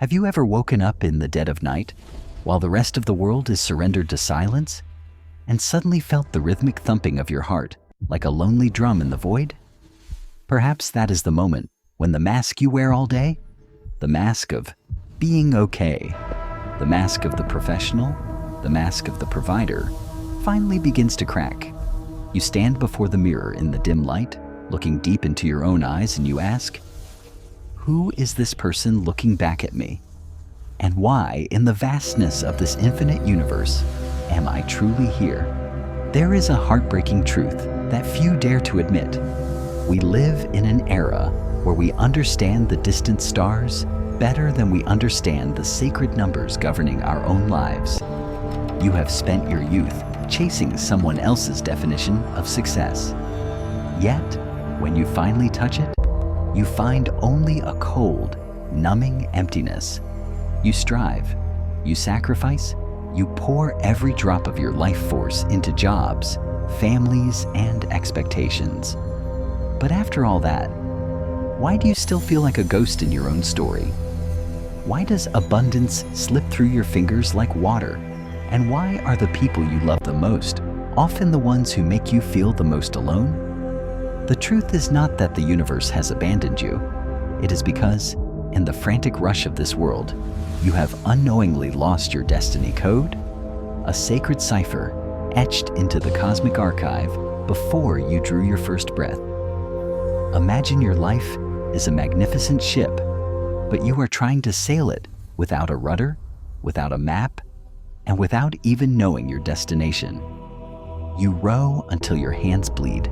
Have you ever woken up in the dead of night, while the rest of the world is surrendered to silence, and suddenly felt the rhythmic thumping of your heart, like a lonely drum in the void? Perhaps that is the moment when the mask you wear all day, the mask of being okay, the mask of the professional, the mask of the provider, finally begins to crack. You stand before the mirror in the dim light, looking deep into your own eyes, and you ask, who is this person looking back at me? And why, in the vastness of this infinite universe, am I truly here? There is a heartbreaking truth that few dare to admit. We live in an era where we understand the distant stars better than we understand the sacred numbers governing our own lives. You have spent your youth chasing someone else's definition of success. Yet, when you finally touch it, you find only a cold, numbing emptiness. You strive, you sacrifice, you pour every drop of your life force into jobs, families, and expectations. But after all that, why do you still feel like a ghost in your own story? Why does abundance slip through your fingers like water? And why are the people you love the most often the ones who make you feel the most alone? The truth is not that the universe has abandoned you. It is because, in the frantic rush of this world, you have unknowingly lost your destiny code, a sacred cipher etched into the cosmic archive before you drew your first breath. Imagine your life is a magnificent ship, but you are trying to sail it without a rudder, without a map, and without even knowing your destination. You row until your hands bleed,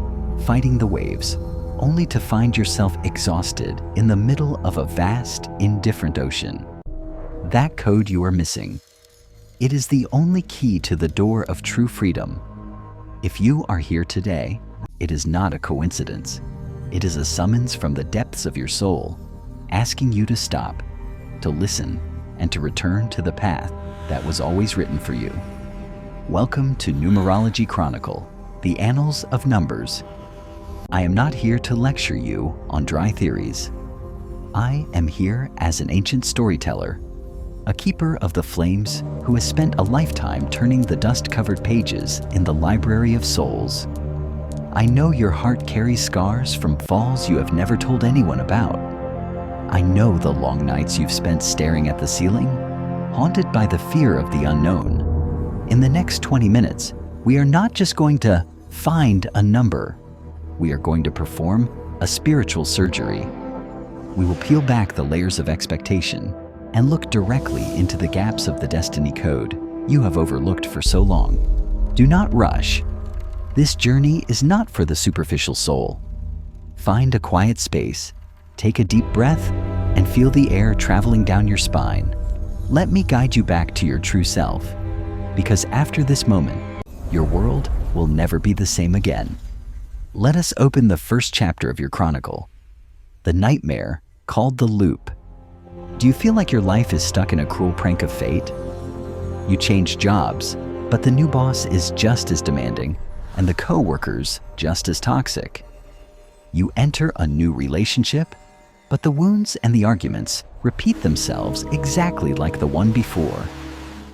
fighting the waves, only to find yourself exhausted in the middle of a vast, indifferent ocean. That code you are missing. It is the only key to the door of true freedom. If you are here today, it is not a coincidence. It is a summons from the depths of your soul, asking you to stop, to listen, and to return to the path that was always written for you. Welcome to Numerology Chronicle, the annals of numbers. I am not here to lecture you on dry theories. I am here as an ancient storyteller, a keeper of the flames who has spent a lifetime turning the dust-covered pages in the library of souls. I know your heart carries scars from falls you have never told anyone about. I know the long nights you've spent staring at the ceiling, haunted by the fear of the unknown. In the next 20 minutes, we are not just going to find a number. We are going to perform a spiritual surgery. We will peel back the layers of expectation and look directly into the gaps of the destiny code you have overlooked for so long. Do not rush. This journey is not for the superficial soul. Find a quiet space, take a deep breath, and feel the air traveling down your spine. Let me guide you back to your true self, because after this moment, your world will never be the same again. Let us open the first chapter of your chronicle, the nightmare called the loop. Do you feel like your life is stuck in a cruel prank of fate? You change jobs, but the new boss is just as demanding, and the co-workers just as toxic. You enter a new relationship, but the wounds and the arguments repeat themselves exactly like the one before.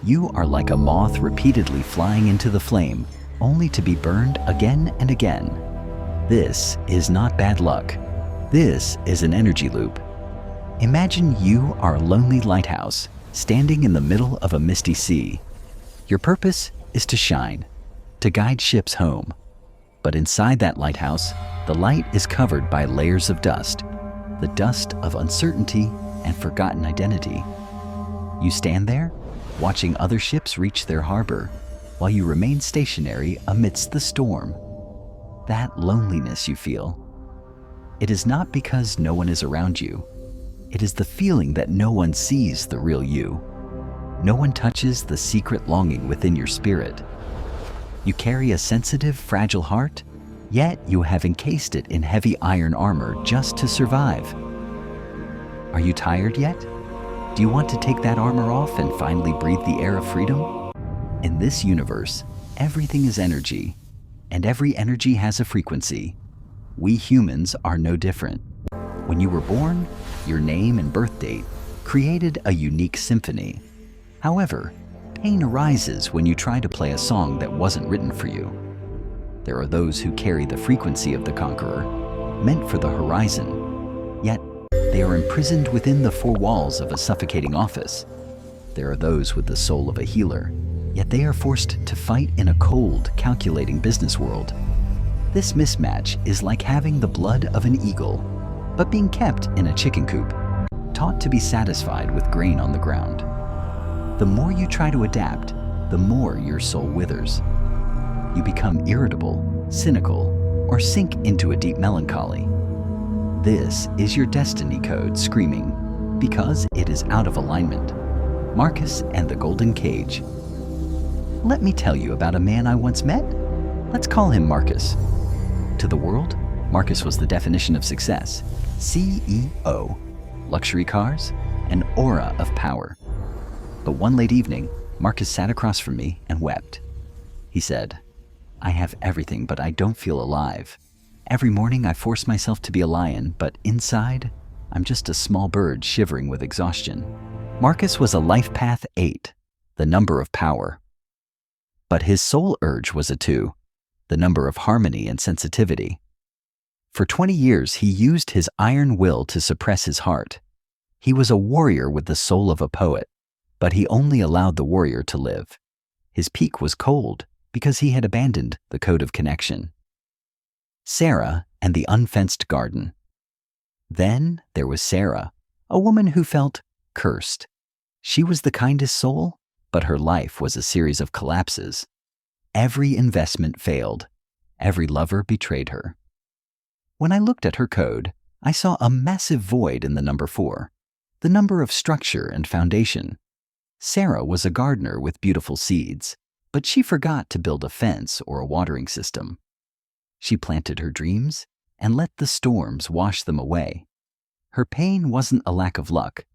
You are like a moth repeatedly flying into the flame, only to be burned again and again. This is not bad luck. This is an energy loop. Imagine you are a lonely lighthouse standing in the middle of a misty sea. Your purpose is to shine, to guide ships home. But inside that lighthouse, the light is covered by layers of dust, the dust of uncertainty and forgotten identity. You stand there, watching other ships reach their harbor, while you remain stationary amidst the storm. That loneliness you feel, it is not because no one is around you. It is the feeling that no one sees the real you. No one touches the secret longing within your spirit. You carry a sensitive, fragile heart, yet you have encased it in heavy iron armor just to survive. Are you tired yet? Do you want to take that armor off and finally breathe the air of freedom? In this universe, everything is energy, and every energy has a frequency. We humans are no different. When you were born, your name and birth date created a unique symphony. However, pain arises when you try to play a song that wasn't written for you. There are those who carry the frequency of the conqueror, meant for the horizon, yet they are imprisoned within the four walls of a suffocating office. There are those with the soul of a healer, yet they are forced to fight in a cold, calculating business world. This mismatch is like having the blood of an eagle, but being kept in a chicken coop, taught to be satisfied with grain on the ground. The more you try to adapt, the more your soul withers. You become irritable, cynical, or sink into a deep melancholy. This is your destiny code screaming, because it is out of alignment. Marcus and the Golden Cage. Let me tell you about a man I once met. Let's call him Marcus. To the world, Marcus was the definition of success. CEO, luxury cars, an aura of power. But one late evening, Marcus sat across from me and wept. He said, "I have everything, but I don't feel alive. Every morning I force myself to be a lion, but inside, I'm just a small bird shivering with exhaustion." Marcus was a life path 8, the number of power. But his soul urge was a 2, the number of harmony and sensitivity. For 20 years, he used his iron will to suppress his heart. He was a warrior with the soul of a poet, but he only allowed the warrior to live. His peak was cold because he had abandoned the code of connection. Sarah and the unfenced garden. Then there was Sarah, a woman who felt cursed. She was the kindest soul, but her life was a series of collapses. Every investment failed. Every lover betrayed her. When I looked at her code, I saw a massive void in the number 4, the number of structure and foundation. Sarah was a gardener with beautiful seeds, but she forgot to build a fence or a watering system. She planted her dreams and let the storms wash them away. Her pain wasn't a lack of luck.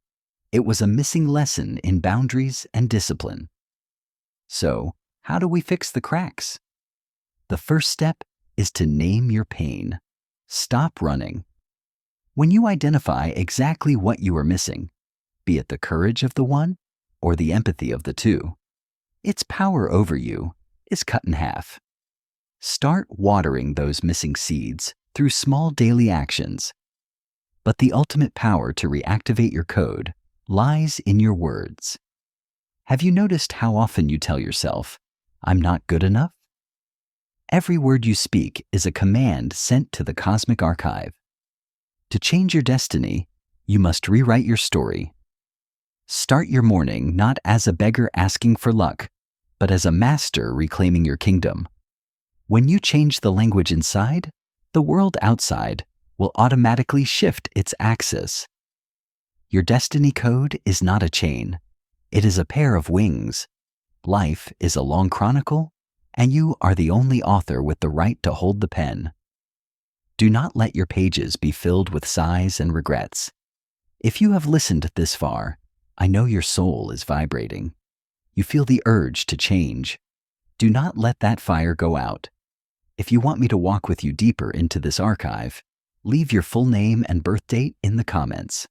It was a missing lesson in boundaries and discipline. So, how do we fix the cracks? The first step is to name your pain. Stop running. When you identify exactly what you are missing, be it the courage of the one or the empathy of the 2, its power over you is cut in half. Start watering those missing seeds through small daily actions. But the ultimate power to reactivate your code lies in your words. Have you noticed how often you tell yourself, "I'm not good enough"? Every word you speak is a command sent to the cosmic archive. To change your destiny, you must rewrite your story. Start your morning not as a beggar asking for luck, but as a master reclaiming your kingdom. When you change the language inside, the world outside will automatically shift its axis. Your destiny code is not a chain. It is a pair of wings. Life is a long chronicle, and you are the only author with the right to hold the pen. Do not let your pages be filled with sighs and regrets. If you have listened this far, I know your soul is vibrating. You feel the urge to change. Do not let that fire go out. If you want me to walk with you deeper into this archive, leave your full name and birth date in the comments.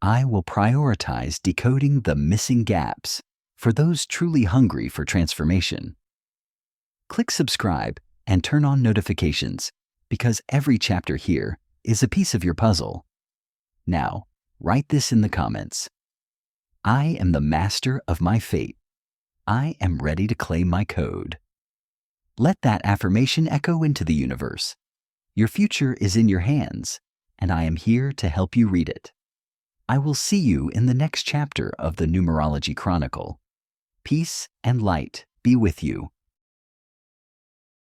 I will prioritize decoding the missing gaps for those truly hungry for transformation. Click subscribe and turn on notifications, because every chapter here is a piece of your puzzle. Now, write this in the comments. I am the master of my fate. I am ready to claim my code. Let that affirmation echo into the universe. Your future is in your hands, and I am here to help you read it. I will see you in the next chapter of the Numerology Chronicle. Peace and light be with you.